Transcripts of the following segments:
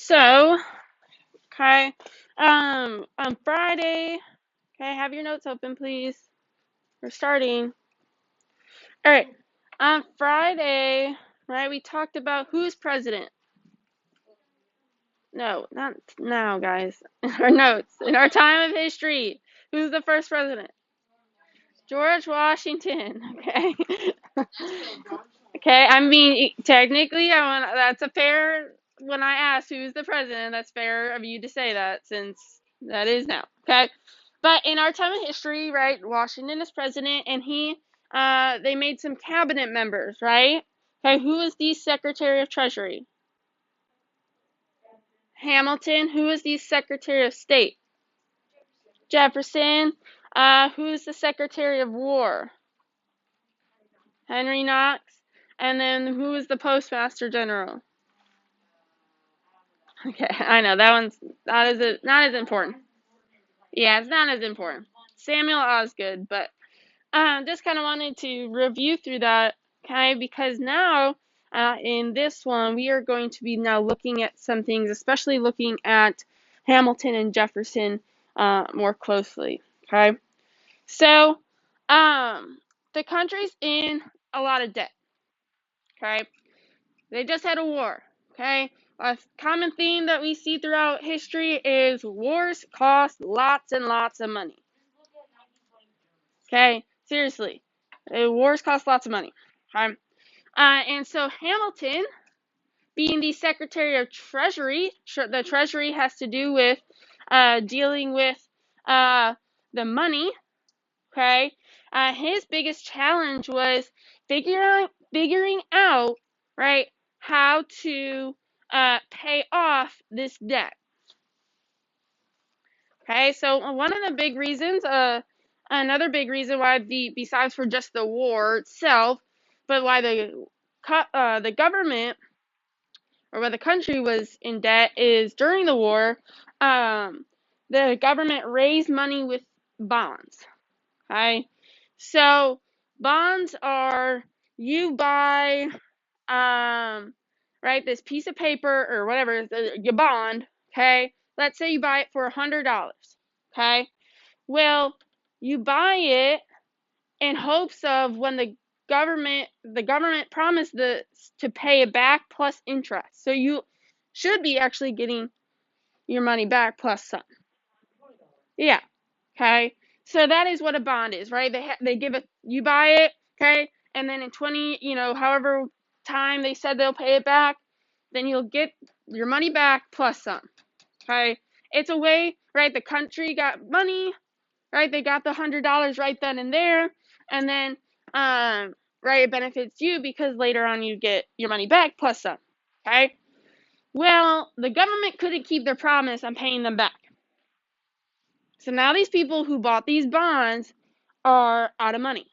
So, okay, on Friday, okay, have your notes open, please. We're starting. All right, on Friday, right, we talked about who's president. No, not now, guys. In our notes, in our time of history, who's the first president? George Washington, okay? Okay, I mean, technically, that's a fair, when I ask who's the president, that's fair of you to say that since that is now, okay? But in our time of history, right, Washington is president and they made some cabinet members, right? Okay, who is the Secretary of Treasury? Hamilton. Who is the Secretary of State? Jefferson. Who is the Secretary of War? Henry Knox. And then who is the Postmaster General? Okay, I know that one's not as important. Yeah, it's not as important. Samuel Osgood, but just kind of wanted to review through that, okay? Because now in this one we are going to be now looking at some things, especially looking at Hamilton and Jefferson more closely, okay? So the country's in a lot of debt, okay? They just had a war, okay? A common theme that we see throughout history is wars cost lots and lots of money. Okay, seriously, wars cost lots of money. Okay, and so Hamilton, being the Secretary of Treasury, the Treasury has to do with dealing with the money. Okay, his biggest challenge was figuring out, right, how to pay off this debt. Okay, so one of the big reasons, another big reason why besides for just the war itself, but why the government or why the country was in debt is during the war, the government raised money with bonds. Okay, so bonds are you buy right, this piece of paper or whatever, your bond, okay? Let's say you buy it for $100, okay? Well, you buy it in hopes of when the government promised to pay it back plus interest. So you should be actually getting your money back plus some. Yeah, okay? So that is what a bond is, right? They give it, you buy it, okay? And then in 20, however time they said they'll pay it back, then you'll get your money back plus some. Okay? It's a way, right? The country got money, right? They got the $100 right then and there, and then right, it benefits you because later on you get your money back plus some. Okay? Well, the government couldn't keep their promise on paying them back. So now these people who bought these bonds are out of money,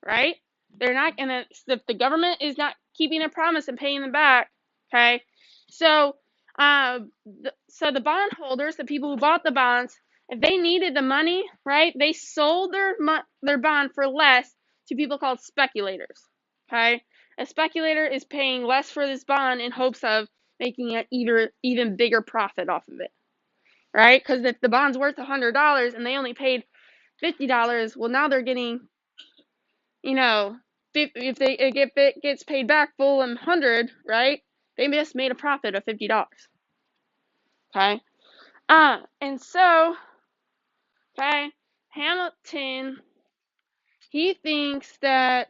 right? They're not gonna, if the government is not keeping a promise and paying them back, okay? So, so the bondholders, the people who bought the bonds, if they needed the money, right, they sold their bond for less to people called speculators, okay? A speculator is paying less for this bond in hopes of making an even bigger profit off of it, right? Because if the bond's worth $100 and they only paid $50, well, now they're getting, if it gets paid back full and 100, right? They just made a profit of $50. Okay. And so, okay, Hamilton, he thinks that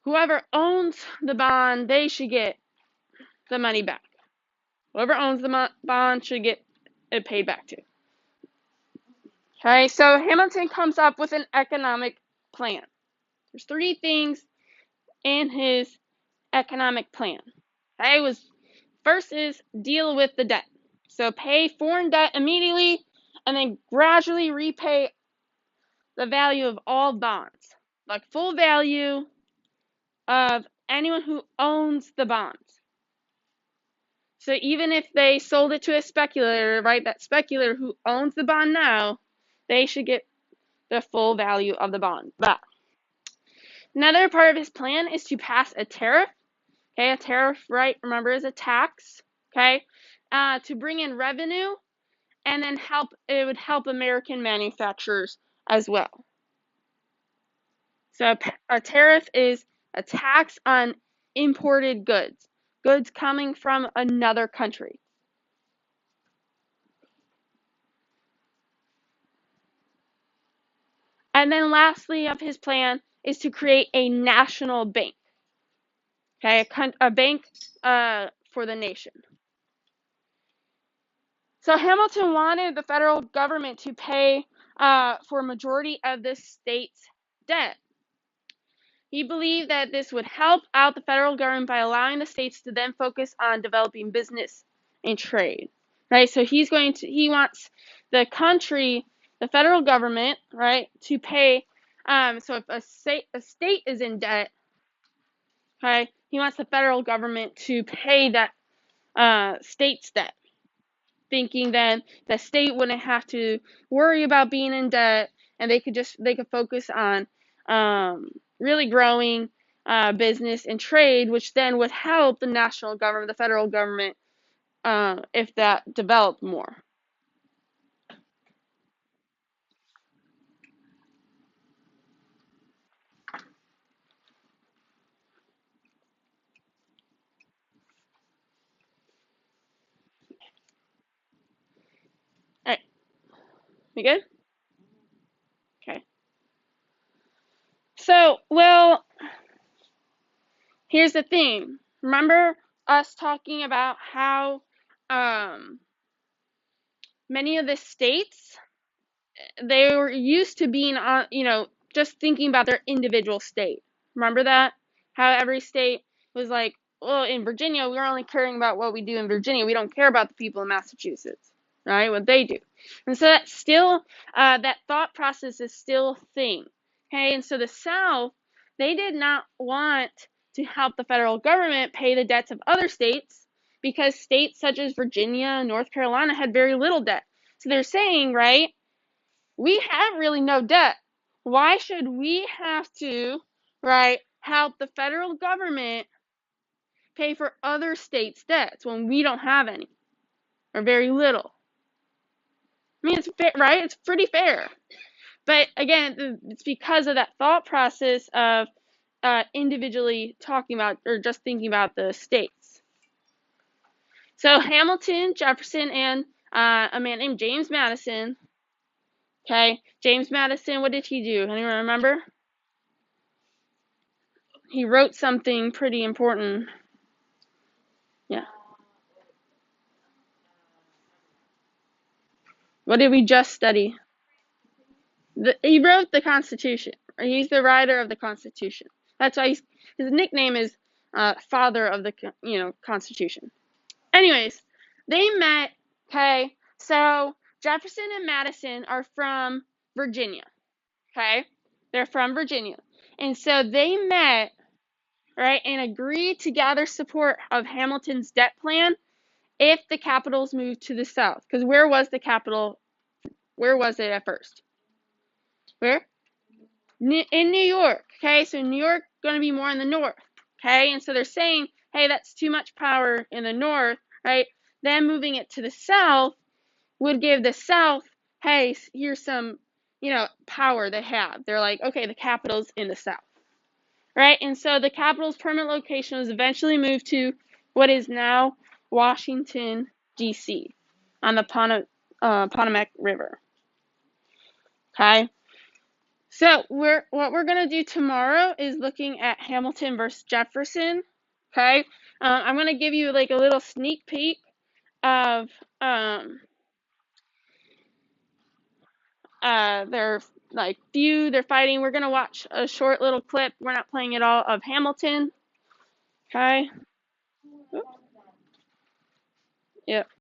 whoever owns the bond, they should get the money back. Whoever owns the bond should get it paid back to. Okay, so Hamilton comes up with an economic plan. There's 3 things in his economic plan. Okay, first is deal with the debt. So pay foreign debt immediately and then gradually repay the value of all bonds, like full value of anyone who owns the bonds. So even if they sold it to a speculator, right, that speculator who owns the bond now, they should get the full value of the bond back. Another part of his plan is to pass a tariff Okay, a tariff, right, remember, is a tax, okay, to bring in revenue, and then it would help American manufacturers as well. So a tariff is a tax on imported goods, goods coming from another country. And then lastly of his plan is to create a national bank, okay, a bank for the nation. So Hamilton wanted the federal government to pay for a majority of the state's debt. He believed that this would help out the federal government by allowing the states to then focus on developing business and trade. Right? So he wants the country, the federal government, right, to pay. So if a state is in debt, okay, he wants the federal government to pay that state's debt, thinking then the state wouldn't have to worry about being in debt, and they could focus on really growing business and trade, which then would help the national government, the federal government, if that developed more. All right, we good? Okay. So, well, here's the thing. Remember us talking about how many of the states, they were used to being on, just thinking about their individual state. Remember that? How every state was like, well, in Virginia, we're only caring about what we do in Virginia. We don't care about the people in Massachusetts, right? What they do. And so that's still, that thought process is still a thing. Okay. And so the South, they did not want to help the federal government pay the debts of other states, because states such as Virginia, North Carolina had very little debt. So they're saying, right, we have really no debt. Why should we have to, right, help the federal government pay for other states' debts when we don't have any, or very little? I mean, it's fair, right? It's pretty fair. But again, it's because of that thought process of individually talking about, or just thinking about the states. So Hamilton, Jefferson, and a man named James Madison. Okay, James Madison, what did he do? Anyone remember? He wrote something pretty important. Yeah. What did we just study? He wrote the Constitution. He's the writer of the Constitution. That's why his nickname is Father of the Constitution. Anyways, they met. Okay, so Jefferson and Madison are from Virginia. Okay, they're from Virginia, and so they met, right, and agreed to gather support of Hamilton's debt plan if the capitals moved to the south. Because where was the capital? Where was it at first? Where? In New York. Okay, so New York going to be more in the north. Okay, and so they're saying, hey, that's too much power in the north, right? Then moving it to the south would give the south, hey, here's some, power they have. They're like, okay, the capital's in the south, right? And so the capital's permanent location was eventually moved to what is now Washington, D.C., on the Potomac River. Okay, so what we're gonna do tomorrow is looking at Hamilton versus Jefferson. Okay, I'm gonna give you like a little sneak peek of their they're fighting. We're gonna watch a short little clip. We're not playing it all, of Hamilton. Okay. Yep.